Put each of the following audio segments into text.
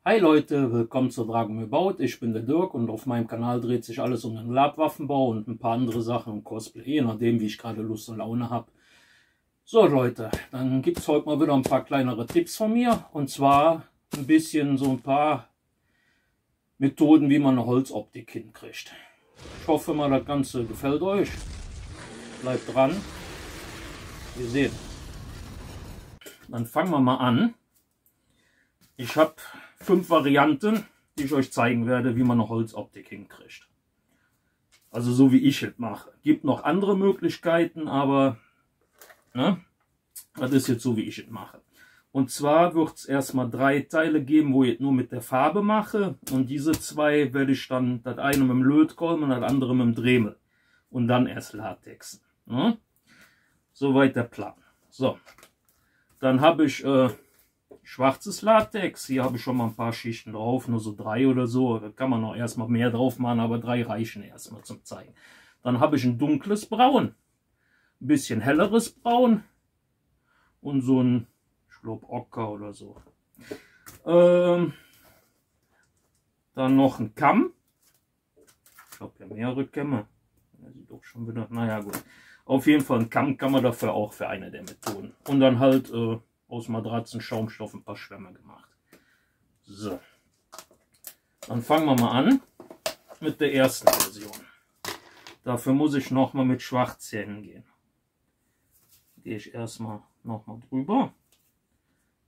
Hi Leute, willkommen zu Dragon About. Ich bin der Dirk und auf meinem Kanal dreht sich alles um den Labwaffenbau und ein paar andere Sachen im Cosplay, je nachdem wie ich gerade Lust und Laune habe. So Leute, dann gibt es heute mal wieder ein paar kleinere Tipps von mir und zwar ein bisschen so ein paar Methoden, wie man eine Holzoptik hinkriegt. Ich hoffe mal, das Ganze gefällt euch. Bleibt dran. Wir sehen. Dann fangen wir mal an. Ich habe 5 Varianten, die ich euch zeigen werde, wie man eine Holzoptik hinkriegt. Also so wie ich es mache. Gibt noch andere Möglichkeiten, aber ne, das ist jetzt so wie ich es mache. Und zwar wird es erstmal 3 Teile geben, wo ich nur mit der Farbe mache. Und diese 2 werde ich dann, das eine mit dem Lötkolben und das andere mit dem Dremel. Und dann erst Latex. Ne? Soweit der Plan. So, dann habe ich schwarzes Latex. Hier habe ich schon mal ein paar Schichten drauf, nur so 3 oder so. Da kann man noch erstmal mehr drauf machen, aber 3 reichen erstmal zum Zeigen. Dann habe ich ein dunkles Braun, ein bisschen helleres Braun und so ein, ich glaube, Ocker oder so. Dann noch ein Kamm. Ich habe ja mehrere Kämme. Der sieht doch schon wieder, naja gut. Auf jeden Fall ein Kamm kann man dafür auch für eine der Methoden. Und dann halt aus Matratzen-Schaumstoff ein paar Schwämme gemacht. So, dann fangen wir mal an mit der ersten Version. Dafür muss ich nochmal mit Schwarzzähnen gehen. Gehe ich erstmal nochmal drüber.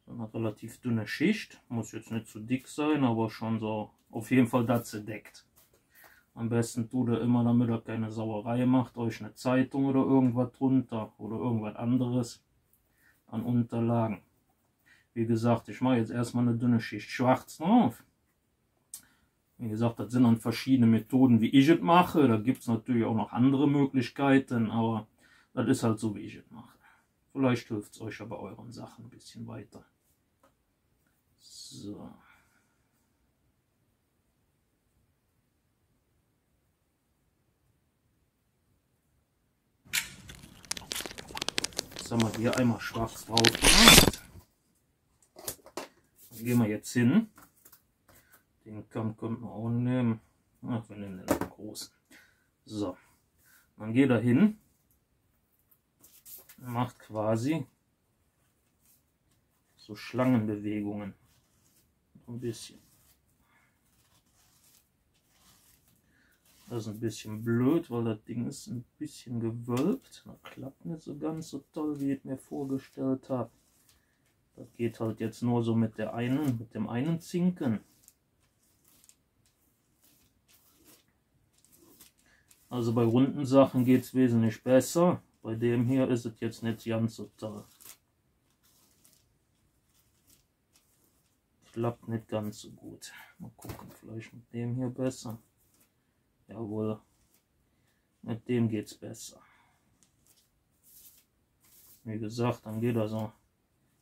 So eine relativ dünne Schicht. Muss jetzt nicht zu dick sein, aber schon so auf jeden Fall, dass sie deckt. Am besten tut ihr immer, damit ihr keine Sauerei macht, euch eine Zeitung oder irgendwas drunter oder irgendwas anderes an Unterlagen. Wie gesagt, ich mache jetzt erstmal eine dünne Schicht schwarz drauf. Wie gesagt, das sind dann verschiedene Methoden, wie ich es mache. Da gibt es natürlich auch noch andere Möglichkeiten, aber das ist halt so, wie ich es mache. Vielleicht hilft es euch ja bei euren Sachen ein bisschen weiter. So. Jetzt haben wir hier einmal schwarz drauf gemacht. Dann gehen wir jetzt hin. Den Kamm könnten wir auch nehmen. Ach, wir nehmen den großen. So. Dann geht er hin. Macht quasi so Schlangenbewegungen. Ein bisschen. Das ist ein bisschen blöd, weil das Ding ist ein bisschen gewölbt. Das klappt nicht so ganz so toll, wie ich es mir vorgestellt habe. Das geht halt jetzt nur so mit dem einen Zinken. Also bei runden Sachen geht es wesentlich besser. Bei dem hier ist es jetzt nicht ganz so toll. Klappt nicht ganz so gut. Mal gucken, vielleicht mit dem hier besser. Jawohl, mit dem geht es besser. Wie gesagt, dann geht er so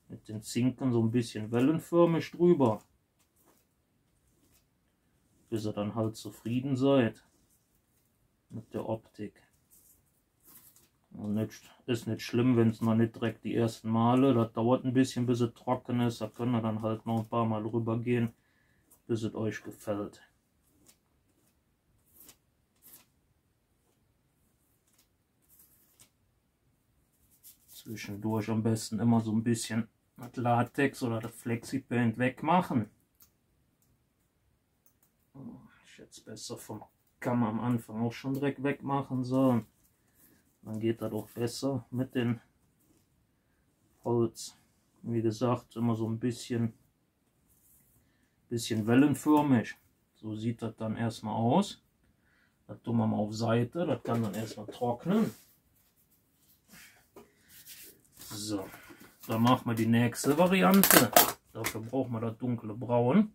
mit den Zinken so ein bisschen wellenförmig drüber. Bis ihr dann halt zufrieden seid mit der Optik. Und ist nicht schlimm, wenn es noch nicht direkt die ersten Male, das dauert ein bisschen, bis es trocken ist. Da könnt ihr dann halt noch ein paar Mal drüber gehen, bis es euch gefällt. Zwischendurch am besten immer so ein bisschen das Latex oder das Flexipaint wegmachen. Ich hätte es besser vom Kamm am Anfang auch schon direkt wegmachen sollen. Dann geht das auch besser mit dem Holz. Wie gesagt, immer so ein bisschen wellenförmig. So sieht das dann erstmal aus. Das tun wir mal auf Seite. Das kann dann erstmal trocknen. So, dann machen wir die nächste Variante. Dafür brauchen wir das dunkle Braun.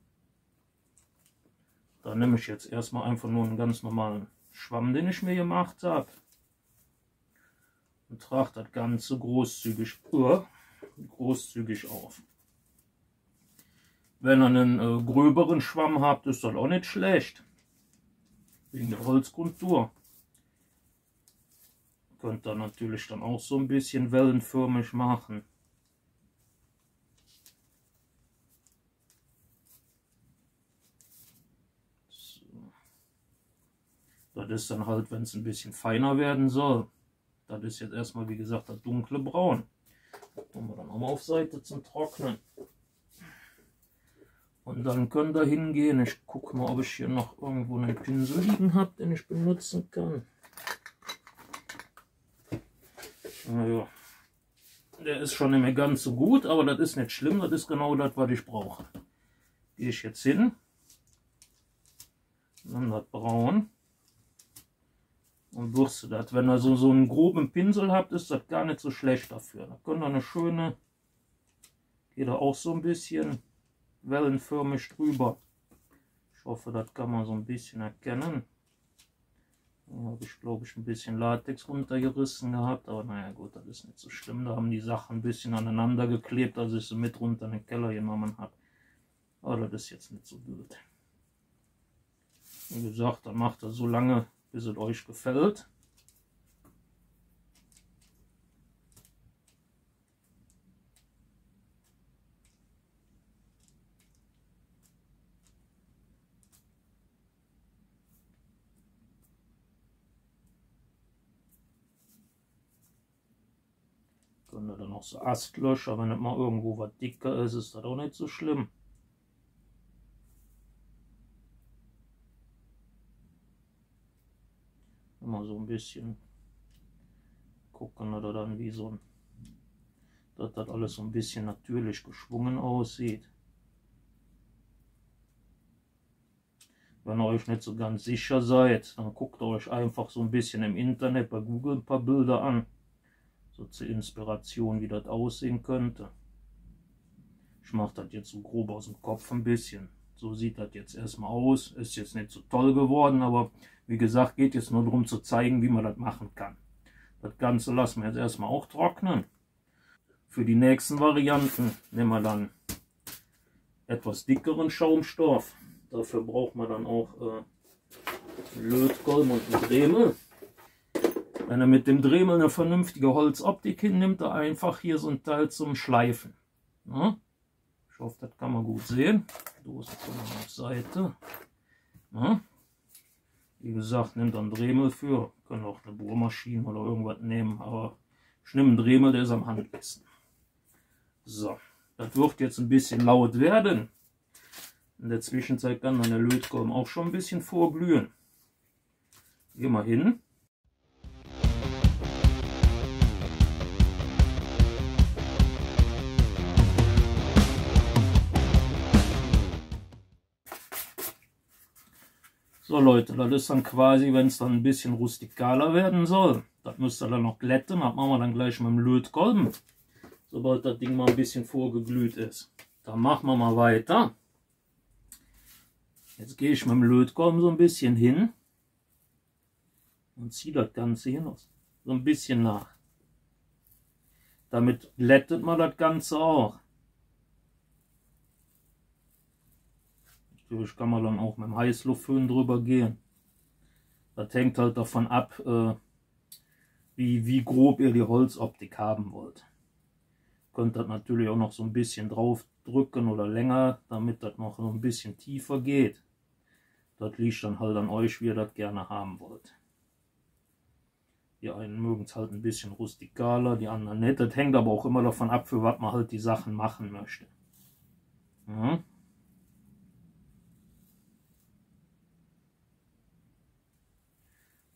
Da nehme ich jetzt erstmal einfach nur einen ganz normalen Schwamm, den ich mir gemacht habe. Und trage das Ganze großzügig auf. Wenn ihr einen gröberen Schwamm habt, ist das auch nicht schlecht. Wegen der Holzgrundtour. Könnt ihr natürlich dann auch so ein bisschen wellenförmig machen. das ist dann halt, wenn es ein bisschen feiner werden soll. Das ist jetzt erstmal, wie gesagt, das dunkle Braun. Das tun wir dann auch mal auf Seite zum Trocknen. Und dann könnt ihr hingehen. Ich gucke mal, ob ich hier noch irgendwo einen Pinsel liegen habe, den ich benutzen kann. Naja, der ist schon nicht mehr ganz so gut, aber das ist nicht schlimm. Das ist genau das, was ich brauche. Gehe ich jetzt hin. Dann das Braun. Und bürste das. Wenn ihr so einen groben Pinsel habt, ist das gar nicht so schlecht dafür. Da könnt ihr eine schöne, geht da auch so ein bisschen wellenförmig drüber. Ich hoffe, das kann man so ein bisschen erkennen. Da habe ich, glaube ich, ein bisschen Latex runtergerissen gehabt, aber naja gut, das ist nicht so schlimm. Da haben die Sachen ein bisschen aneinander geklebt, als ich sie mit runter in den Keller genommen habe. Aber das ist jetzt nicht so blöd. Wie gesagt, dann macht das so lange, bis es euch gefällt. Könnt ihr dann noch so Astlöcher, wenn es mal irgendwo was dicker ist, ist das auch nicht so schlimm. Immer so ein bisschen gucken oder dann wie so ein, dass das alles so ein bisschen natürlich geschwungen aussieht. Wenn ihr euch nicht so ganz sicher seid, dann guckt ihr euch einfach so ein bisschen im Internet bei Google ein paar Bilder an. So zur Inspiration, wie das aussehen könnte. Ich mache das jetzt so grob aus dem Kopf ein bisschen. So sieht das jetzt erstmal aus. Ist jetzt nicht so toll geworden, aber wie gesagt, geht jetzt nur darum zu zeigen, wie man das machen kann. Das Ganze lassen wir jetzt erstmal auch trocknen. Für die nächsten Varianten nehmen wir dann etwas dickeren Schaumstoff. Dafür braucht man dann auch Lötkolben und einen Dremel. Wenn er mit dem Dremel eine vernünftige Holzoptik hinnimmt, er einfach hier so ein Teil zum Schleifen. Ja? Ich hoffe, das kann man gut sehen. Dose kommen wir auf Seite. Ja? Wie gesagt, nimmt einen Dremel für. Können auch eine Bohrmaschine oder irgendwas nehmen, aber ich nehme einen Dremel, der ist am handlichsten. So, das wird jetzt ein bisschen laut werden. In der Zwischenzeit kann dann der Lötkolben auch schon ein bisschen vorglühen. Gehen wir hin. So Leute, das ist dann quasi, wenn es dann ein bisschen rustikaler werden soll. Das müsst ihr dann noch glätten, das machen wir dann gleich mit dem Lötkolben. Sobald das Ding mal ein bisschen vorgeglüht ist. Dann machen wir mal weiter. Jetzt gehe ich mit dem Lötkolben so ein bisschen hin und ziehe das Ganze hier noch so ein bisschen nach. Damit glättet man das Ganze auch. Natürlich kann man dann auch mit dem Heißluftföhn drüber gehen. Das hängt halt davon ab, wie grob ihr die Holzoptik haben wollt. Ihr könnt das natürlich auch noch so ein bisschen drauf drücken oder länger, damit das noch so ein bisschen tiefer geht. Das liegt dann halt an euch, wie ihr das gerne haben wollt. Die einen mögen es halt ein bisschen rustikaler, die anderen nicht. Das hängt aber auch immer davon ab, für was man halt die Sachen machen möchte. Ja.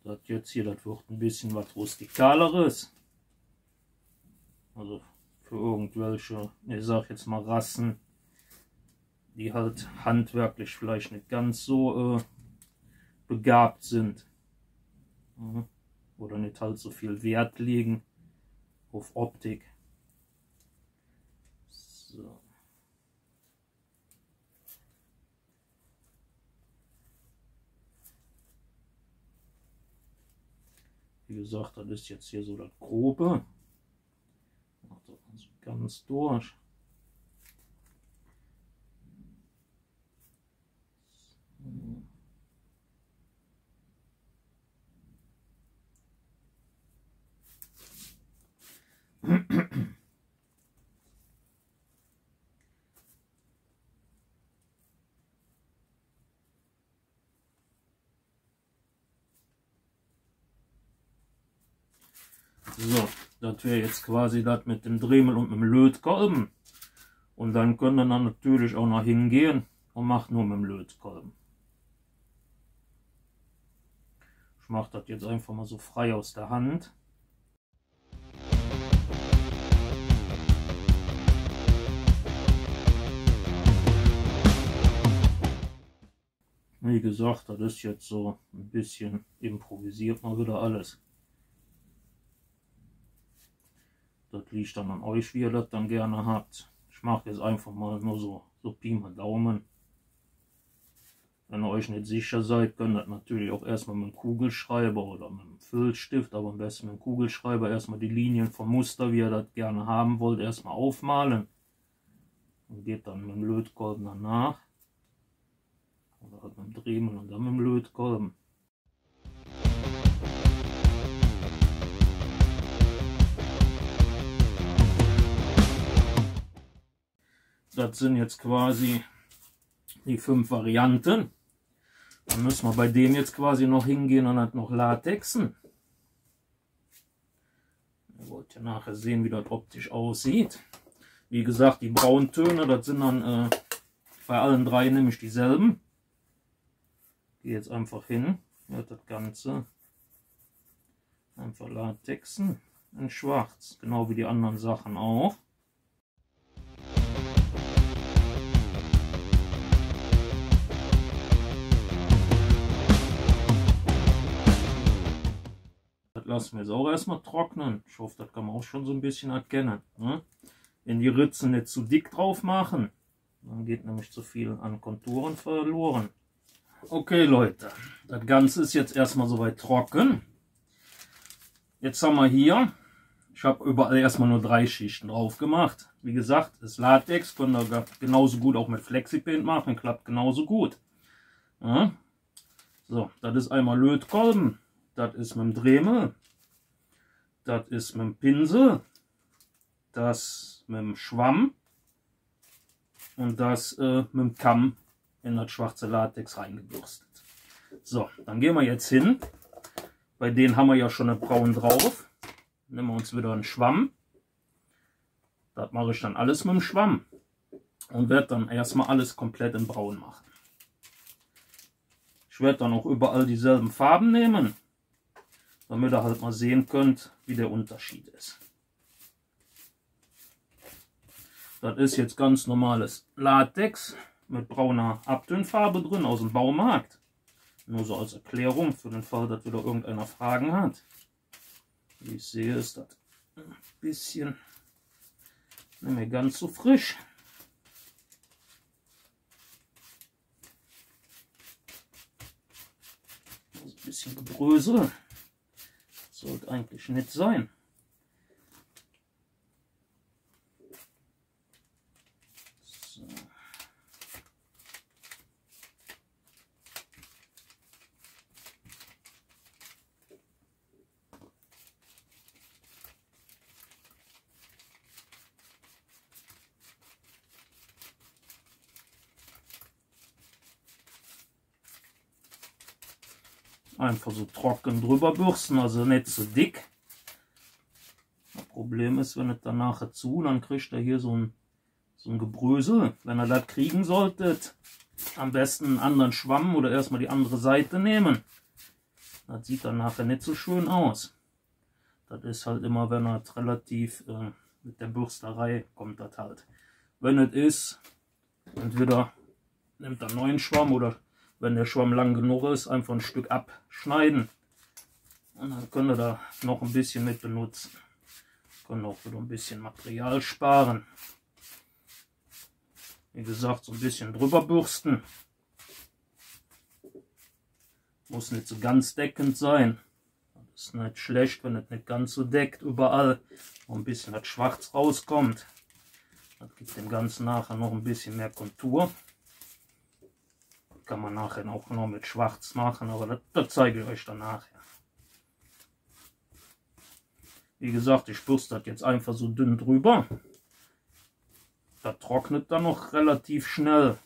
Das jetzt hier, das wird ein bisschen was rustikaleres. Also für irgendwelche, ich sag jetzt mal Rassen, die halt handwerklich vielleicht nicht ganz so begabt sind. Ja. Oder nicht halt so viel Wert legen auf Optik. So. Wie gesagt, das ist jetzt hier so das Grobe. Macht das also ganz durch. So. So, das wäre jetzt quasi das mit dem Dremel und mit dem Lötkolben. Und dann könnt ihr dann natürlich auch noch hingehen und macht nur mit dem Lötkolben. Ich mache das jetzt einfach mal so frei aus der Hand. Wie gesagt, das ist jetzt so ein bisschen improvisiert mal wieder alles. Das liegt dann an euch, wie ihr das dann gerne habt. Ich mache jetzt einfach mal nur so Pi mal Daumen. Wenn ihr euch nicht sicher seid, könnt ihr natürlich auch erstmal mit dem Kugelschreiber oder mit dem Füllstift, aber am besten mit dem Kugelschreiber erstmal die Linien vom Muster, wie ihr das gerne haben wollt, erstmal aufmalen. Und geht dann mit dem Lötkolben danach. Oder halt mit dem Dremel und dann mit dem Lötkolben. Das sind jetzt quasi die 5 Varianten. Dann müssen wir bei dem jetzt quasi noch hingehen und halt noch latexen. Ihr wollt ja nachher sehen, wie das optisch aussieht. Wie gesagt, die Brauntöne, das sind dann bei allen 3 nämlich dieselben. Gehe jetzt einfach hin, werde das Ganze einfach latexen in schwarz, genau wie die anderen Sachen auch. Das lassen wir jetzt auch erstmal trocknen. Ich hoffe, das kann man auch schon so ein bisschen erkennen. Ne? In die Ritzen nicht zu dick drauf machen, dann geht nämlich zu viel an Konturen verloren. Okay Leute, das Ganze ist jetzt erstmal soweit trocken. Jetzt haben wir hier, ich habe überall erstmal nur 3 Schichten drauf gemacht. Wie gesagt, das Latex könnt ihr genauso gut auch mit Flexipaint machen, klappt genauso gut. Ja. So, das ist einmal Lötkolben, das ist mit dem Dremel, das ist mit dem Pinsel, das mit dem Schwamm und das mit dem Kamm in das schwarze Latex reingebürstet. So, dann gehen wir jetzt hin. Bei denen haben wir ja schon eine Braun drauf. Nehmen wir uns wieder einen Schwamm. Das mache ich dann alles mit dem Schwamm. Und werde dann erstmal alles komplett in Braun machen. Ich werde dann auch überall dieselben Farben nehmen, damit ihr halt mal sehen könnt, wie der Unterschied ist. Das ist jetzt ganz normales Latex mit brauner Abtönfarbe drin aus dem Baumarkt. Nur so als Erklärung für den Fall, dass wieder irgendeiner Fragen hat. Wie ich sehe, ist das ein bisschen nicht mehr ganz so frisch. Also ein bisschen Gebrösel. Sollte eigentlich nicht sein. So. Einfach so trocken drüber bürsten, also nicht zu dick. Das Problem ist, wenn es dann nachher zu, dann kriegt er hier so ein Gebrösel. Wenn ihr das kriegen solltet, am besten einen anderen Schwamm oder erstmal die andere Seite nehmen. Das sieht dann nachher nicht so schön aus. Das ist halt immer, wenn er relativ mit der Bürsterei kommt das halt. Wenn es ist, entweder nimmt er einen neuen Schwamm oder wenn der Schwamm lang genug ist, einfach ein Stück abschneiden. Und dann könnt ihr da noch ein bisschen mit benutzen. Können auch wieder ein bisschen Material sparen. Wie gesagt, so ein bisschen drüber bürsten. Muss nicht so ganz deckend sein. Das ist nicht schlecht, wenn es nicht ganz so deckt überall. Wo ein bisschen das Schwarz rauskommt. Das gibt dem Ganzen nachher noch ein bisschen mehr Kontur. Kann man nachher auch noch mit Schwarz machen, aber das zeige ich euch dann nachher. Wie gesagt, ich bürste das jetzt einfach so dünn drüber. Das trocknet dann noch relativ schnell.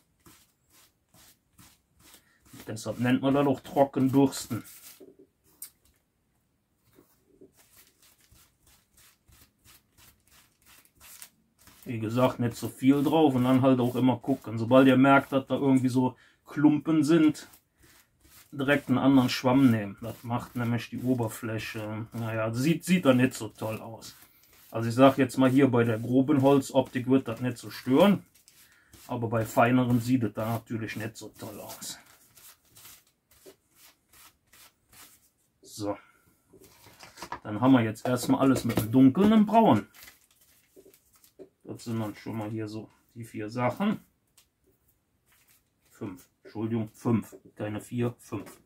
Deshalb nennt man das auch Trockenbürsten. Wie gesagt, nicht so viel drauf und dann halt auch immer gucken. Sobald ihr merkt, dass da irgendwie so Klumpen sind, direkt einen anderen Schwamm nehmen. Das macht nämlich die Oberfläche, naja, sieht da nicht so toll aus. Also ich sage jetzt mal hier, bei der groben Holzoptik wird das nicht so stören. Aber bei feineren sieht es da natürlich nicht so toll aus. So. Dann haben wir jetzt erstmal alles mit einem dunklen Braun. Das sind dann schon mal hier so die 4 Sachen. 5, Entschuldigung, 5, keine 4, 5.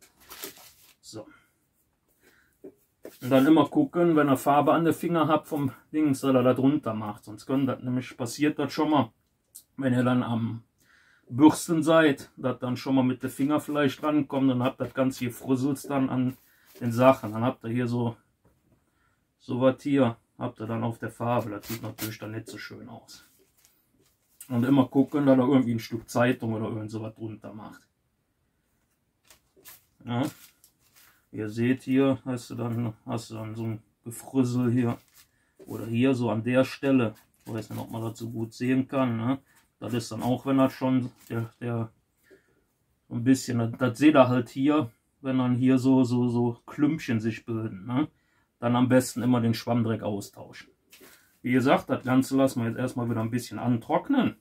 So. Und dann immer gucken, wenn ihr Farbe an den Finger habt vom Dings, dass ihr da drunter macht. Sonst passiert das schon mal, wenn ihr dann am Bürsten seid, dass dann schon mal mit dem Finger vielleicht rankommt, dann habt das Ganze hier Früssels dann an den Sachen. Dann habt ihr hier so was hier, habt ihr dann auf der Farbe. Das sieht natürlich dann nicht so schön aus. Und immer gucken, dass er irgendwie ein Stück Zeitung oder irgend sowas drunter macht. Ja. Ihr seht hier, hast du dann so ein Gefrüssel hier. Oder hier so an der Stelle. Ich weiß nicht, ob man das so gut sehen kann. Ne? Das ist dann auch, wenn das schon so ein bisschen, das seht ihr halt hier, wenn dann hier so Klümpchen sich bilden. Ne? Dann am besten immer den Schwammdreck austauschen. Wie gesagt, das Ganze lassen wir jetzt erstmal wieder ein bisschen antrocknen.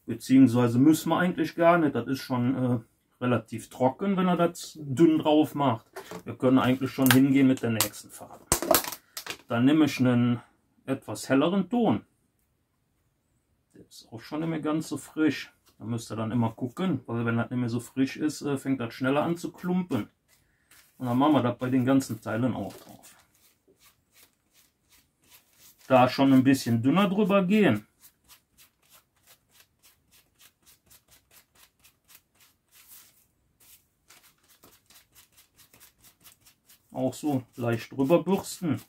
Beziehungsweise müssen wir eigentlich gar nicht. Das ist schon relativ trocken, wenn er das dünn drauf macht. Wir können eigentlich schon hingehen mit der nächsten Farbe. Dann nehme ich einen etwas helleren Ton. Der ist auch schon nicht mehr ganz so frisch. Da müsst ihr dann immer gucken, weil wenn das nicht mehr so frisch ist, fängt das schneller an zu klumpen. Und dann machen wir das bei den ganzen Teilen auch drauf. Da schon ein bisschen dünner drüber gehen. Auch so leicht drüber bürsten.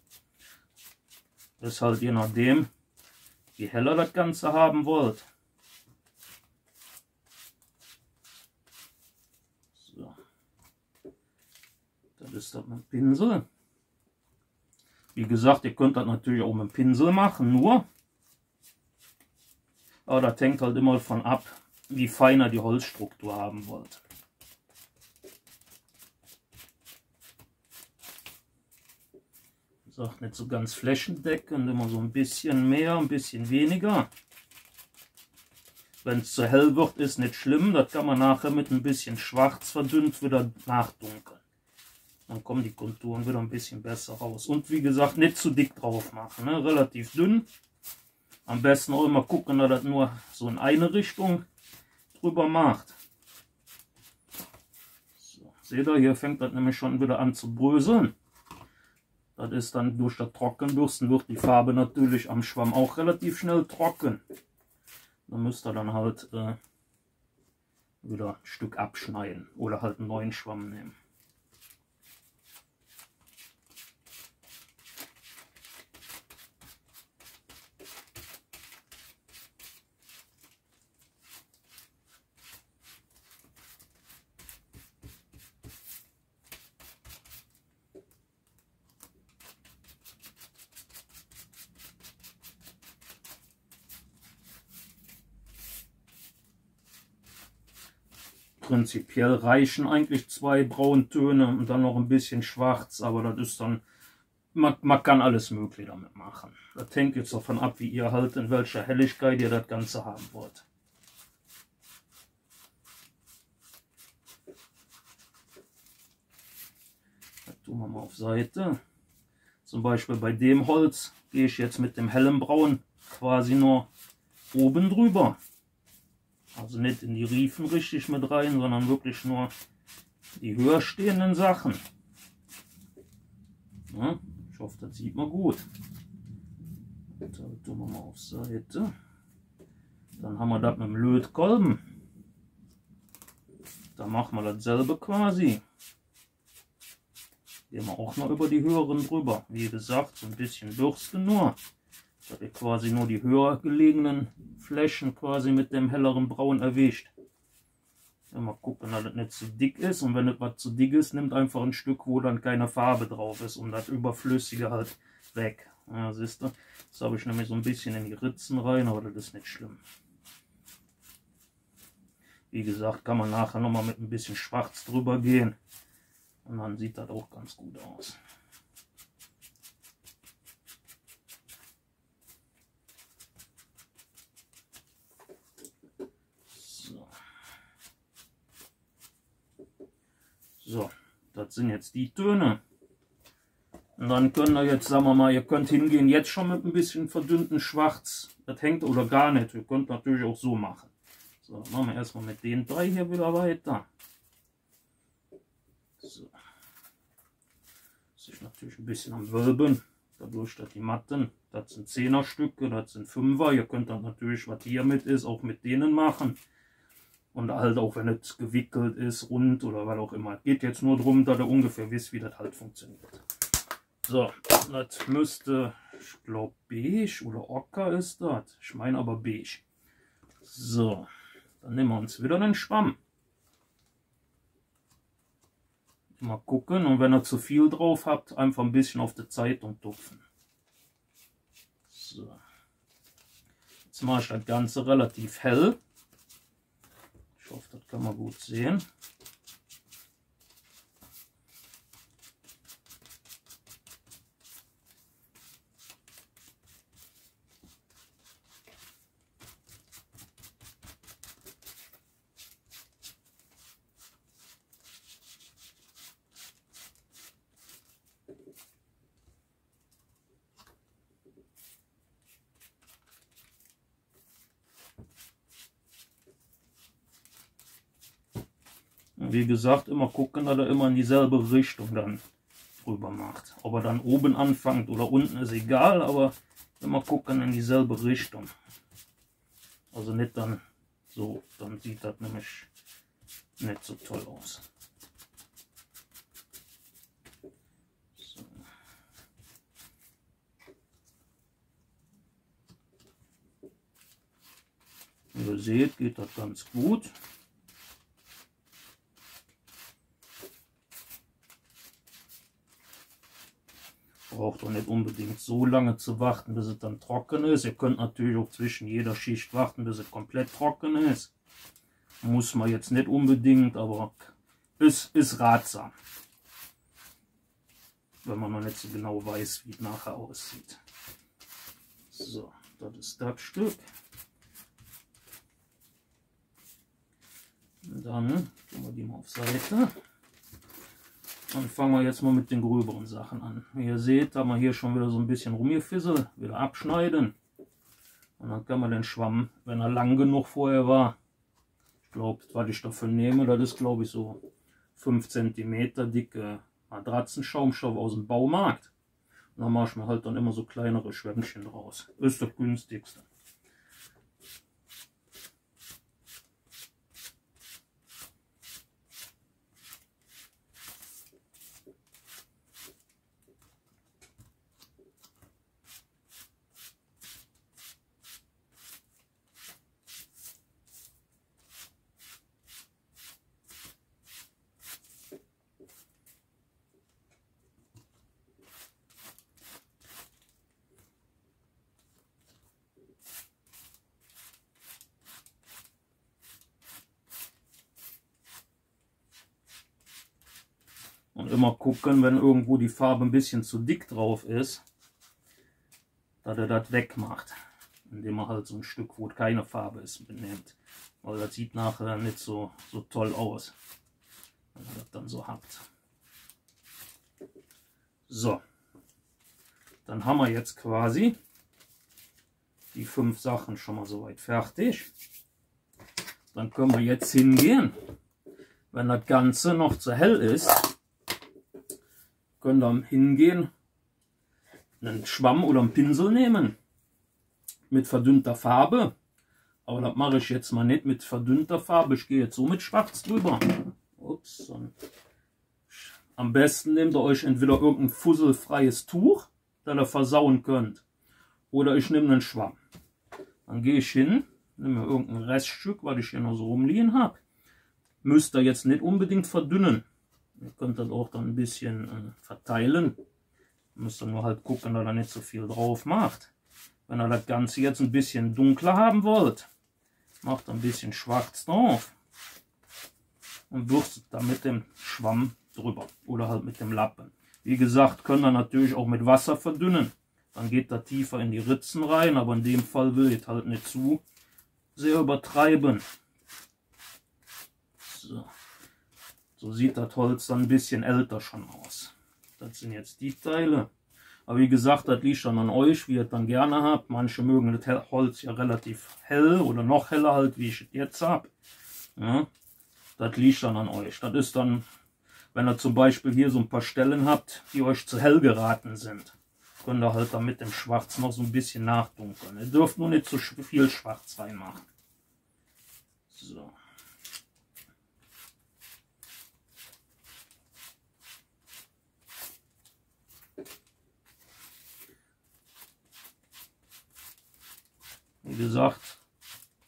Das ist halt je nachdem, wie heller das Ganze haben wollt. So. Das ist das mit dem Pinsel. Wie gesagt, ihr könnt das natürlich auch mit dem Pinsel machen, nur. Aber das hängt halt immer davon ab, wie feiner die Holzstruktur haben wollt. Sagt nicht so ganz flächendeckend, immer so ein bisschen mehr, ein bisschen weniger. Wenn es zu hell wird, ist nicht schlimm, das kann man nachher mit ein bisschen schwarz verdünnt wieder nachdunkeln. Dann kommen die Konturen wieder ein bisschen besser raus. Und wie gesagt, nicht zu dick drauf machen, ne? Relativ dünn. Am besten auch immer gucken, dass das nur so in eine Richtung drüber macht. So, seht ihr, hier fängt das nämlich schon wieder an zu bröseln. Das ist dann durch das Trockenbürsten wird die Farbe natürlich am Schwamm auch relativ schnell trocken. Dann müsst ihr dann halt wieder ein Stück abschneiden oder halt einen neuen Schwamm nehmen. Prinzipiell reichen eigentlich 2 Brauntöne und dann noch ein bisschen schwarz, aber das ist dann, man kann alles Mögliche damit machen. Das hängt jetzt davon ab, wie ihr halt, in welcher Helligkeit ihr das Ganze haben wollt. Das tun wir mal auf Seite. Zum Beispiel bei dem Holz gehe ich jetzt mit dem hellen Braun quasi nur oben drüber. Also nicht in die Riefen richtig mit rein, sondern wirklich nur die höher stehenden Sachen. Ja, ich hoffe, das sieht man gut. Da tun wir mal auf Seite. Dann haben wir das mit dem Lötkolben. Da machen wir dasselbe quasi. Gehen wir auch noch über die höheren drüber. Wie gesagt, so ein bisschen bürsten nur. Da ihr quasi nur die höher gelegenen Flächen quasi mit dem helleren Braun erwischt. Mal gucken, dass das nicht zu dick ist. Und wenn etwas zu dick ist, nimmt einfach ein Stück, wo dann keine Farbe drauf ist, um das Überflüssige halt weg. Ja, siehst du, das habe ich nämlich so ein bisschen in die Ritzen rein, aber das ist nicht schlimm. Wie gesagt, kann man nachher nochmal mit ein bisschen Schwarz drüber gehen und dann sieht das auch ganz gut aus. So, das sind jetzt die Töne. Und dann könnt ihr jetzt, sagen wir mal, ihr könnt hingehen jetzt schon mit ein bisschen verdünnten Schwarz. Das hängt oder gar nicht. Ihr könnt natürlich auch so machen. So, dann machen wir erstmal mit den 3 hier wieder weiter. So. Das ist natürlich ein bisschen am Wölben. Dadurch, dass die Matten, das sind 10er Stücke, das sind 5er. Ihr könnt dann natürlich, was hier mit ist, auch mit denen machen. Und halt auch, wenn es gewickelt ist, rund oder was auch immer. Es geht jetzt nur darum, dass ihr ungefähr wisst, wie das halt funktioniert. So, das müsste, ich glaube, beige oder ocker ist das. Ich meine aber beige. So, dann nehmen wir uns wieder den Schwamm. Mal gucken, und wenn ihr zu viel drauf habt, einfach ein bisschen auf die Zeitung tupfen. So. Jetzt mache ich das Ganze relativ hell. Ich hoffe, das kann man gut sehen. Wie gesagt, immer gucken, dass er immer in dieselbe Richtung dann rüber macht. Ob er dann oben anfängt oder unten ist egal, aber immer gucken in dieselbe Richtung. Also nicht dann so, dann sieht das nämlich nicht so toll aus. So. Wie ihr seht, geht das ganz gut. Braucht doch nicht unbedingt so lange zu warten, bis es dann trocken ist. Ihr könnt natürlich auch zwischen jeder Schicht warten, bis es komplett trocken ist. Muss man jetzt nicht unbedingt, aber es ist ratsam. Wenn man noch nicht so genau weiß, wie es nachher aussieht. So, das ist das Stück. Und dann tun wir die mal auf Seite. Dann fangen wir jetzt mal mit den gröberen Sachen an. Wie ihr seht, haben wir hier schon wieder so ein bisschen rumgefisselt, wieder abschneiden. Und dann kann man den Schwamm, wenn er lang genug vorher war, ich glaube, was ich dafür nehme, das ist glaube ich so 5 cm dicke Matratzenschaumstoff aus dem Baumarkt. Und dann mache ich mir halt dann immer so kleinere Schwämmchen draus. Ist das günstigste. Und immer gucken, wenn irgendwo die Farbe ein bisschen zu dick drauf ist, dass er das wegmacht. Indem man halt so ein Stück, wo keine Farbe ist, benimmt. Weil das sieht nachher nicht so toll aus, wenn ihr das dann so habt. So, dann haben wir jetzt quasi die 5 Sachen schon mal soweit fertig. Dann können wir jetzt hingehen, wenn das Ganze noch zu hell ist, könnt ihr hingehen, einen Schwamm oder einen Pinsel nehmen mit verdünnter Farbe. Aber das mache ich jetzt mal nicht mit verdünnter Farbe. Ich gehe jetzt so mit Schwarz drüber. Ups. Am besten nehmt ihr euch entweder irgendein fusselfreies Tuch, das ihr versauen könnt. Oder ich nehme einen Schwamm. Dann gehe ich hin, nehme mir irgendein Reststück, was ich hier noch so rumliegen habe. Müsst ihr jetzt nicht unbedingt verdünnen. Ihr könnt das auch dann ein bisschen verteilen. Müsst ihr nur halt gucken, dass er nicht so viel drauf macht. Wenn ihr das Ganze jetzt ein bisschen dunkler haben wollt, macht ein bisschen schwarz drauf und bürstet dann mit dem Schwamm drüber oder halt mit dem Lappen. Wie gesagt, könnt ihr natürlich auch mit Wasser verdünnen. Dann geht er tiefer in die Ritzen rein, aber in dem Fall will ich halt nicht zu sehr übertreiben. So sieht das Holz dann ein bisschen älter schon aus. Das sind jetzt die Teile. Aber wie gesagt, das liegt dann an euch, wie ihr es dann gerne habt. Manche mögen das Holz ja relativ hell oder noch heller halt, wie ich es jetzt habe. Ja, das liegt dann an euch. Das ist dann, wenn ihr zum Beispiel hier so ein paar Stellen habt, die euch zu hell geraten sind, könnt ihr halt dann mit dem Schwarz noch so ein bisschen nachdunkeln. Ihr dürft nur nicht zu viel Schwarz reinmachen. So. Wie gesagt,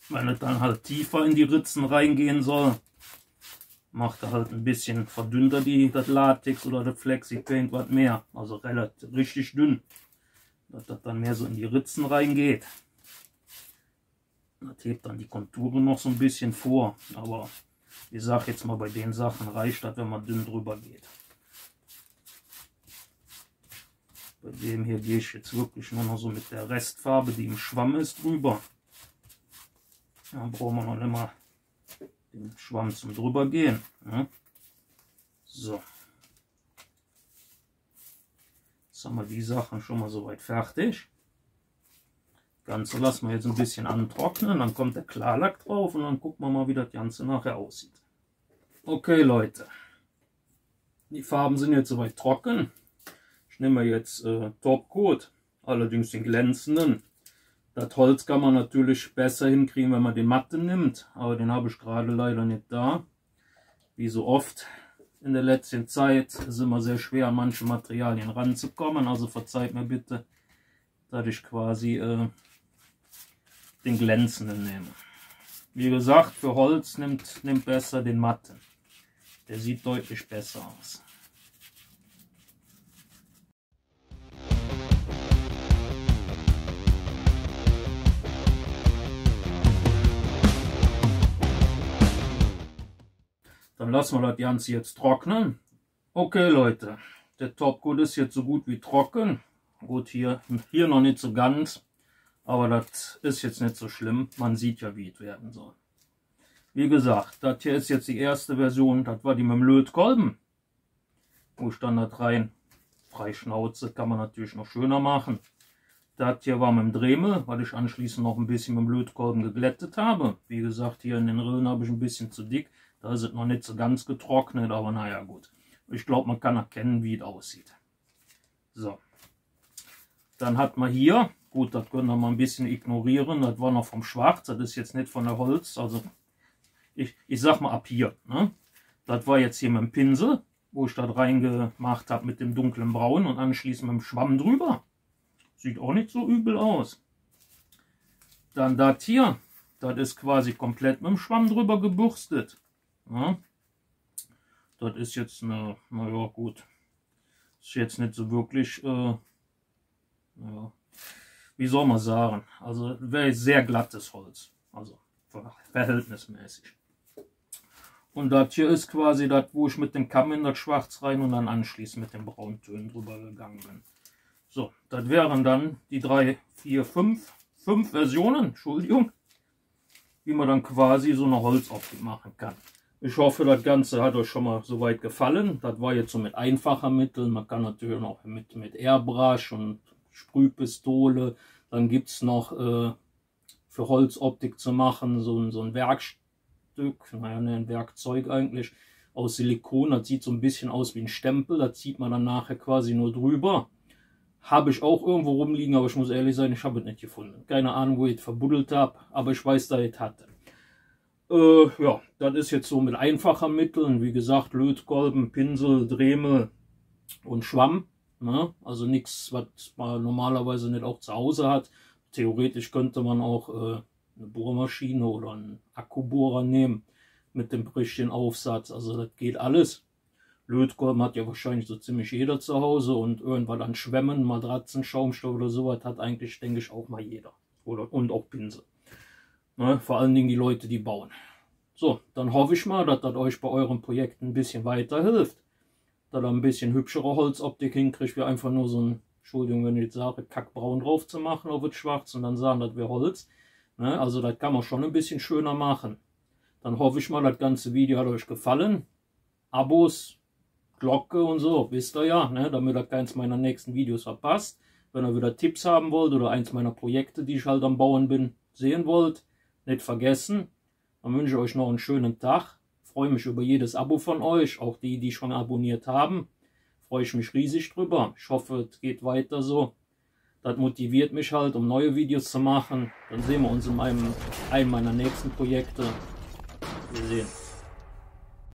wenn es dann halt tiefer in die Ritzen reingehen soll, macht er halt ein bisschen verdünnter das Latex oder das Flexi-Paint was mehr. Also relativ richtig dünn, dass das dann mehr so in die Ritzen reingeht. Das hebt dann die Konturen noch so ein bisschen vor. Aber ich sage jetzt mal, bei den Sachen reicht das, wenn man dünn drüber geht. Bei dem hier gehe ich jetzt wirklich nur noch so mit der Restfarbe, die im Schwamm ist, drüber. Dann brauchen wir noch immer den Schwamm zum drüber gehen. Ja. So. Jetzt haben wir die Sachen schon mal soweit fertig. Das Ganze lassen wir jetzt ein bisschen antrocknen, dann kommt der Klarlack drauf und dann gucken wir mal, wie das Ganze nachher aussieht. Okay Leute, die Farben sind jetzt soweit trocken. Ich nehme jetzt Topcoat, allerdings den glänzenden. Das Holz kann man natürlich besser hinkriegen, wenn man den matten nimmt, aber den habe ich gerade leider nicht da. Wie so oft in der letzten Zeit ist es immer sehr schwer, an manche Materialien ranzukommen, also verzeiht mir bitte, dass ich quasi den glänzenden nehme. Wie gesagt, für Holz nimmt besser den matten. Der sieht deutlich besser aus. Dann lassen wir das Ganze jetzt trocknen. Okay Leute, der Topcoat ist jetzt so gut wie trocken. Gut, hier noch nicht so ganz, aber das ist jetzt nicht so schlimm. Man sieht ja, wie es werden soll. Wie gesagt, das hier ist jetzt die erste Version, das war die mit dem Lötkolben. Wo ich dann das rein freischnauze, kann man natürlich noch schöner machen. Das hier war mit dem Dremel, weil ich anschließend noch ein bisschen mit dem Lötkolben geglättet habe. Wie gesagt, hier in den Rillen habe ich ein bisschen zu dick. Da ist es noch nicht so ganz getrocknet, aber naja gut. Ich glaube, man kann erkennen, wie es aussieht. So. Dann hat man hier, gut, das können wir mal ein bisschen ignorieren, das war noch vom Schwarz, das ist jetzt nicht von der Holz, also ich sag mal ab hier. Ne? Das war jetzt hier mit dem Pinsel, wo ich das reingemacht habe mit dem dunklen Braun und anschließend mit dem Schwamm drüber. Sieht auch nicht so übel aus. Dann das hier, das ist quasi komplett mit dem Schwamm drüber gebürstet. Ja. Das ist jetzt eine, naja gut, ist jetzt nicht so wirklich, naja, wie soll man sagen, also wäre sehr glattes Holz, also verhältnismäßig. Und das hier ist quasi das, wo ich mit dem Kamm in das Schwarz rein und dann anschließend mit den Brauntönen drüber gegangen bin. So, das wären dann die 3, 4, 5 Versionen, Entschuldigung, wie man dann quasi so eine Holzoptik machen kann. Ich hoffe, das Ganze hat euch schon mal soweit gefallen. Das war jetzt so mit einfacher Mittel. Man kann natürlich noch mit Airbrush und Sprühpistole. Dann gibt es noch für Holzoptik zu machen so ein Werkstück, naja, ein Werkzeug eigentlich, aus Silikon. Das sieht so ein bisschen aus wie ein Stempel. Das zieht man dann nachher quasi nur drüber. Habe ich auch irgendwo rumliegen, aber ich muss ehrlich sein, ich habe es nicht gefunden. Keine Ahnung, wo ich es verbuddelt habe, aber ich weiß, dass ich es hatte. Ja, das ist jetzt so mit einfachen Mitteln, wie gesagt, Lötkolben, Pinsel, Dremel und Schwamm. Ne? Also nichts, was man normalerweise nicht auch zu Hause hat. Theoretisch könnte man auch eine Bohrmaschine oder einen Akkubohrer nehmen mit dem richtigen Aufsatz. Also das geht alles. Lötkolben hat ja wahrscheinlich so ziemlich jeder zu Hause und irgendwas an Schwämmen, Matratzen, Schaumstoff oder sowas hat eigentlich, denke ich, auch mal jeder. Und auch Pinsel. Ne? Vor allen Dingen die Leute, die bauen. So, dann hoffe ich mal, dass das euch bei eurem Projekt ein bisschen weiterhilft. Dass ihr ein bisschen hübschere Holzoptik hinkriegt, wie einfach nur so ein, Entschuldigung, wenn ich jetzt sage, kackbraun drauf zu machen auf das Schwarz und dann sagen, das wäre Holz. Ne? Also das kann man schon ein bisschen schöner machen. Dann hoffe ich mal, das ganze Video hat euch gefallen. Abos, Glocke und so, wisst ihr ja, ne? Damit ihr keins meiner nächsten Videos verpasst. Wenn ihr wieder Tipps haben wollt oder eins meiner Projekte, die ich halt am Bauen bin, sehen wollt, nicht vergessen. Dann wünsche ich euch noch einen schönen Tag. Freue mich über jedes Abo von euch, auch die, die schon abonniert haben. Freue ich mich riesig drüber. Ich hoffe, es geht weiter so. Das motiviert mich halt, um neue Videos zu machen. Dann sehen wir uns in einem meiner nächsten Projekte. Wir sehen.